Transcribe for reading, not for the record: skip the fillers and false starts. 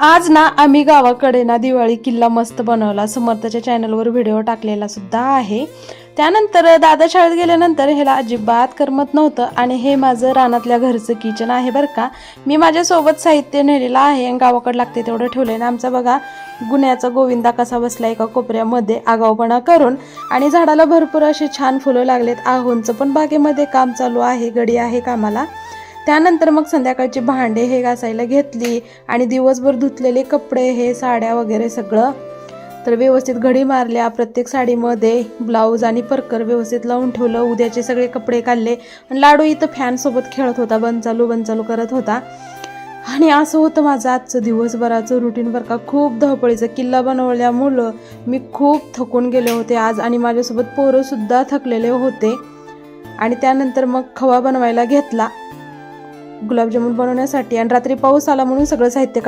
आज ना आम्ही गावाकडे ना दिवाळी किल्ला मस्त बनवला. समर्थच्या चॅनलवर व्हिडिओ टाकलेला सुद्धा आहे. त्यानंतर दादा शाळेत गेल्यानंतर ह्याला अजिबात करमत नव्हतं आणि हे माझं रानातल्या घरचं किचन आहे बरं का. मी माझ्यासोबत साहित्य नेलेलं आहे आणि गावाकडे लागते तेवढं ठेवलंय ना. आमचा बघा गुन्ह्याचा गोविंदा कसा बसला एका कोपऱ्यामध्ये आगाऊपणा करून. आणि झाडाला भरपूर अशी छान फुलं लागलेत. आहोंचं पण बागेमध्ये काम चालू आहे, गडी आहे कामाला. त्यानंतर मग संध्याकाळची भांडे हे घासायला घेतली आणि दिवसभर धुतलेले कपडे हे साड्या वगैरे सगळं तर व्यवस्थित घडी मारल्या. प्रत्येक साडीमध्ये ब्लाऊज आणि परकर व्यवस्थित लावून ठेवलं. उद्याचे सगळे कपडे काढले आणि लाडू इथं फॅनसोबत खेळत होता, बंद चालू करत होता. आणि असं होतं माझं आजचं दिवसभराचं रुटीन बरं का. खूप धावपळीचं. किल्ला बनवल्यामुळं मी खूप थकून गेले होते आज आणि माझ्यासोबत पोरंसुद्धा थकलेले होते. आणि त्यानंतर मग खवा बनवायला घेतला गुलाबजामुन बनवण्यासाठी आणि रात्री पाऊस आला म्हणून सगळं साहित्य काढलं.